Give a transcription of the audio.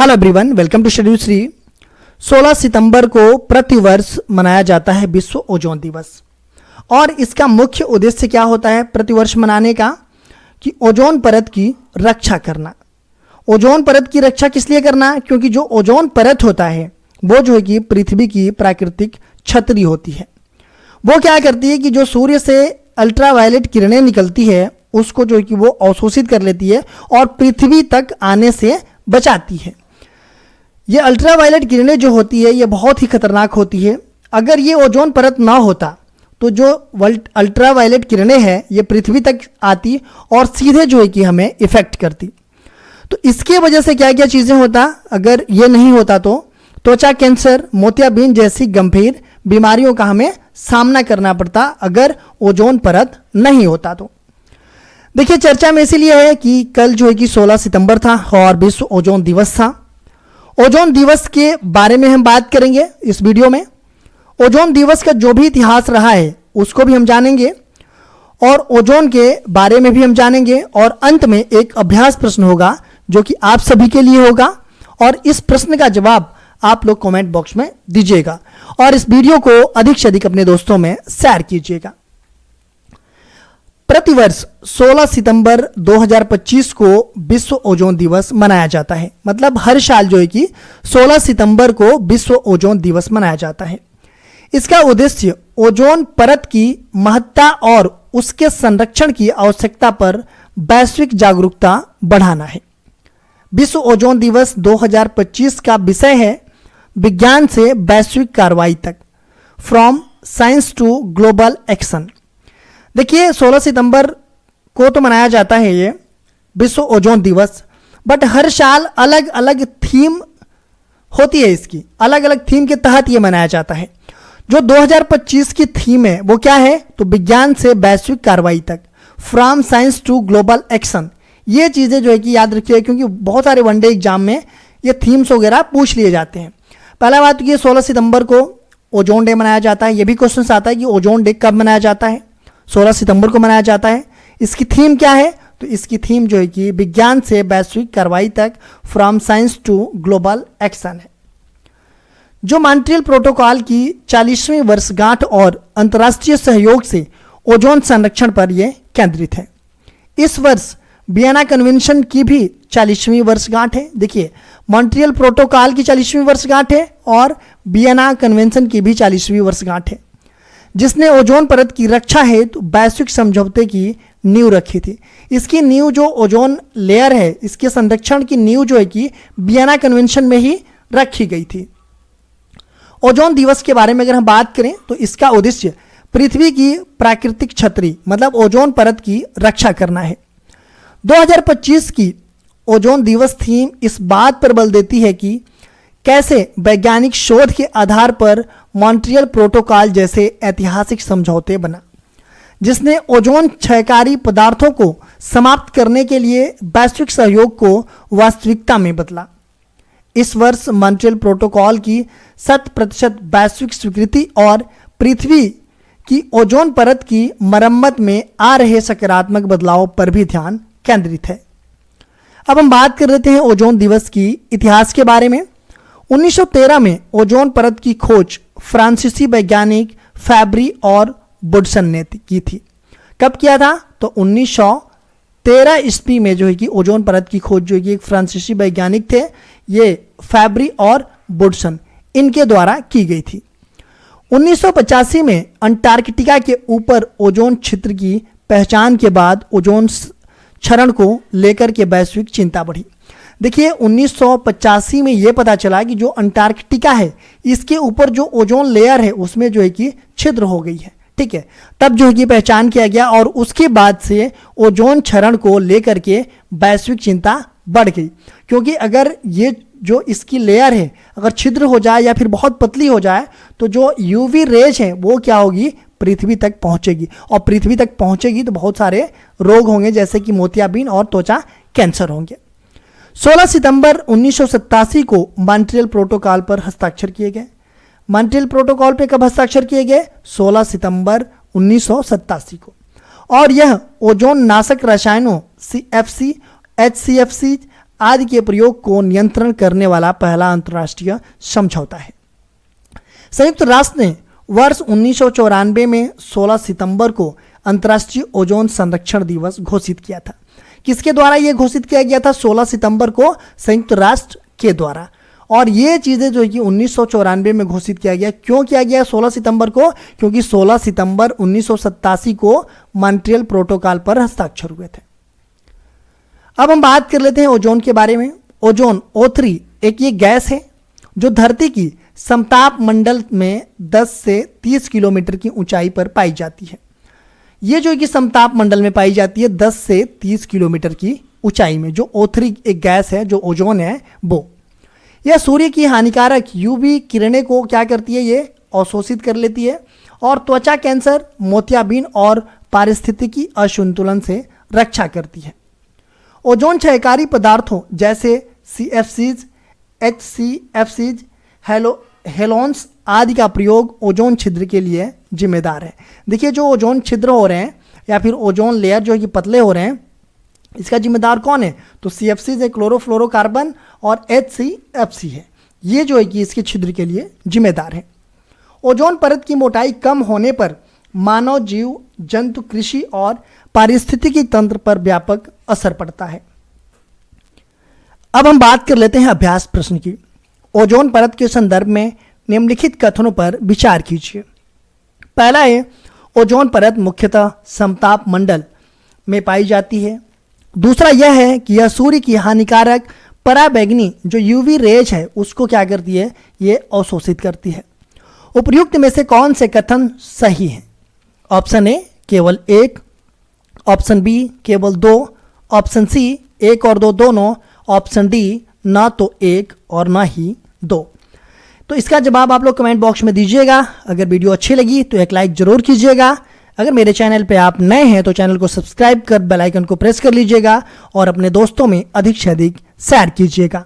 Hello everyone, welcome to schedule Shri. 16 सितंबर को प्रतिवर्ष मनाया जाता है विश्व ओजोन दिवस। और इसका मुख्य उद्देश्य क्या होता है प्रतिवर्ष मनाने का कि ओजोन परत की रक्षा करना। ओजोन परत की रक्षा किस लिए करना? क्योंकि जो ओजोन परत होता है वो जो है कि पृथ्वी की प्राकृतिक छतरी होती है। वो क्या करती है कि जो सूर्य से अल्ट्रावायलेट किरणें निकलती है उसको जो है कि वो अवशोषित कर लेती है और पृथ्वी तक आने से बचाती है। ये अल्ट्रावायलेट किरणें जो होती है ये बहुत ही खतरनाक होती है। अगर ये ओजोन परत ना होता तो जो अल्ट्रावायलेट किरणें हैं ये पृथ्वी तक आती और सीधे जो है कि हमें इफेक्ट करती। तो इसके वजह से क्या क्या चीज़ें होता, अगर ये नहीं होता तो त्वचा कैंसर, मोतियाबिंद जैसी गंभीर बीमारियों का हमें सामना करना पड़ता अगर ओजोन परत नहीं होता तो। देखिए, चर्चा में इसीलिए है कि कल जो है कि 16 सितंबर था और विश्व ओजोन दिवस था। ओजोन दिवस के बारे में हम बात करेंगे इस वीडियो में। ओजोन दिवस का जो भी इतिहास रहा है उसको भी हम जानेंगे और ओजोन के बारे में भी हम जानेंगे। और अंत में एक अभ्यास प्रश्न होगा जो कि आप सभी के लिए होगा और इस प्रश्न का जवाब आप लोग कमेंट बॉक्स में दीजिएगा और इस वीडियो को अधिक से अधिक अपने दोस्तों में शेयर कीजिएगा। प्रतिवर्ष 16 सितंबर 2025 को विश्व ओजोन दिवस मनाया जाता है। मतलब हर साल जो है कि 16 सितंबर को विश्व ओजोन दिवस मनाया जाता है। इसका उद्देश्य ओजोन परत की महत्ता और उसके संरक्षण की आवश्यकता पर वैश्विक जागरूकता बढ़ाना है। विश्व ओजोन दिवस 2025 का विषय है विज्ञान से वैश्विक कार्रवाई तक, from science to global action. देखिए, 16 सितंबर को तो मनाया जाता है ये विश्व ओजोन दिवस, बट हर साल अलग अलग थीम होती है। इसकी अलग अलग थीम के तहत ये मनाया जाता है। जो 2025 की थीम है वो क्या है तो विज्ञान से वैश्विक कार्रवाई तक, from science to global action. ये चीज़ें जो है कि याद रखिए क्योंकि बहुत सारे वनडे एग्जाम में ये थीम्स वगैरह पूछ लिए जाते हैं। पहला बात ये 16 सितंबर को ओजोन डे मनाया जाता है। ये भी क्वेश्चन आता है कि ओजोन डे कब मनाया जाता है? 16 सितंबर को मनाया जाता है। इसकी थीम क्या है तो इसकी थीम जो है कि विज्ञान से वैश्विक कार्रवाई तक, from science to global action है। जो मॉन्ट्रियल प्रोटोकॉल की 40वीं वर्षगांठ और अंतर्राष्ट्रीय सहयोग से ओजोन संरक्षण पर यह केंद्रित है। इस वर्ष वियना कन्वेंशन की भी 40वीं वर्षगांठ है। देखिए, मॉन्ट्रियल प्रोटोकॉल की 40वीं वर्षगांठ है और वियना कन्वेंशन की भी 40वीं वर्षगांठ है, जिसने ओजोन परत की रक्षा हेतु वैश्विक समझौते की नींव रखी थी। इसकी नींव जो ओजोन लेयर है इसके संरक्षण की नींव जो है कि वियना कन्वेंशन में ही रखी गई थी। ओजोन दिवस के बारे में अगर हम बात करें तो इसका उद्देश्य पृथ्वी की प्राकृतिक छतरी मतलब ओजोन परत की रक्षा करना है। 2025 की ओजोन दिवस थीम इस बात पर बल देती है कि कैसे वैज्ञानिक शोध के आधार पर मॉन्ट्रियल प्रोटोकॉल जैसे ऐतिहासिक समझौते बना, जिसने ओजोन क्षयकारी पदार्थों को समाप्त करने के लिए वैश्विक सहयोग को वास्तविकता में बदला। इस वर्ष मॉन्ट्रियल प्रोटोकॉल की 100% वैश्विक स्वीकृति और पृथ्वी की ओजोन परत की मरम्मत में आ रहे सकारात्मक बदलाव पर भी ध्यान केंद्रित है। अब हम बात कर लेते हैं ओजोन दिवस की इतिहास के बारे में। 1913 में ओजोन परत की खोज फ्रांसीसी वैज्ञानिक फैब्री और वुडसन ने की थी। कब किया था तो 1913 ईस्वी में जो है कि ओजोन परत की खोज जो है कि एक फ्रांसीसी वैज्ञानिक थे, ये फैब्री और वुडसन, इनके द्वारा की गई थी। 1985 में अंटार्कटिका के ऊपर ओजोन छिद्र की पहचान के बाद ओजोन क्षरण को लेकर के वैश्विक चिंता बढ़ी। देखिए, 1985 में ये पता चला कि जो अंटार्कटिका है इसके ऊपर जो ओजोन लेयर है उसमें जो है कि छिद्र हो गई है। ठीक है, तब जो है कि पहचान किया गया और उसके बाद से ओजोन क्षरण को लेकर के वैश्विक चिंता बढ़ गई। क्योंकि अगर ये जो इसकी लेयर है अगर छिद्र हो जाए या फिर बहुत पतली हो जाए तो जो यूवी रेज है वो क्या होगी, पृथ्वी तक पहुंचेगी और पृथ्वी तक पहुंचेगी तो बहुत सारे रोग होंगे जैसे कि मोतियाबिंद और त्वचा कैंसर होंगे। 16 सितंबर 1987 को मॉन्ट्रियल प्रोटोकॉल पर हस्ताक्षर किए गए। मॉन्ट्रियल प्रोटोकॉल पे कब हस्ताक्षर किए गए? 16 सितंबर 1987 को। और यह ओजोन नाशक रसायनों CFC, HCFC आदि के प्रयोग को नियंत्रण करने वाला पहला अंतर्राष्ट्रीय समझौता है। संयुक्त राष्ट्र ने वर्ष 1994 में 16 सितंबर को अंतर्राष्ट्रीय ओजोन संरक्षण दिवस घोषित किया था। किसके द्वारा यह घोषित किया गया था? 16 सितंबर को संयुक्त राष्ट्र के द्वारा। और ये चीज़ें जो है कि 1994 में घोषित किया गया। क्यों किया गया 16 सितंबर को? क्योंकि 16 सितंबर 1987 को मॉन्ट्रियल प्रोटोकॉल पर हस्ताक्षर हुए थे। अब हम बात कर लेते हैं ओजोन के बारे में। ओजोन O3 एक ये गैस है जो धरती की समताप मंडल में 10 से 30 किलोमीटर की ऊंचाई पर पाई जाती है। ये जो कि समताप मंडल में पाई जाती है 10 से 30 किलोमीटर की ऊंचाई में। जो O3 एक गैस है, जो ओजोन है, वो यह सूर्य की हानिकारक यूवी किरणें को क्या करती है? ये अवशोषित कर लेती है और त्वचा कैंसर, मोतियाबिंद और पारिस्थितिकी असंतुलन से रक्षा करती है। ओजोन क्षयकारी पदार्थों जैसे CFCs, HCFCs, हेलोन्स आदि का प्रयोग ओजोन छिद्र के लिए जिम्मेदार है। देखिए, जो ओजोन छिद्र हो रहे हैं या फिर ओजोन लेयर जो है कि पतले हो रहे हैं, इसका जिम्मेदार कौन है? तो CFCs है, क्लोरोफ्लोरोकार्बन, और HCFC है। ये जो है कि इसके छिद्र के लिए जिम्मेदार है। ओजोन परत की मोटाई कम होने पर मानव जीव जंतु, कृषि और पारिस्थितिकी तंत्र पर व्यापक असर पड़ता है। अब हम बात कर लेते हैं अभ्यास प्रश्न की। ओजोन परत के संदर्भ में निम्नलिखित कथनों पर विचार कीजिए। पहला है, ओजोन परत मुख्यतः समताप मंडल में पाई जाती है। दूसरा यह है कि यह सूर्य की हानिकारक पराबैंगनी जो यूवी रेज है उसको क्या करती है? ये अवशोषित करती है। उपर्युक्त में से कौन से कथन सही हैं? ऑप्शन ए केवल 1, ऑप्शन बी केवल 2, ऑप्शन सी 1 और 2 दोनों, ऑप्शन डी ना तो 1 और ना ही 2। तो इसका जवाब आप लोग कमेंट बॉक्स में दीजिएगा। अगर वीडियो अच्छी लगी तो एक लाइक जरूर कीजिएगा। अगर मेरे चैनल पे आप नए हैं तो चैनल को सब्सक्राइब कर बेल आइकन को प्रेस कर लीजिएगा और अपने दोस्तों में अधिक से अधिक शेयर कीजिएगा।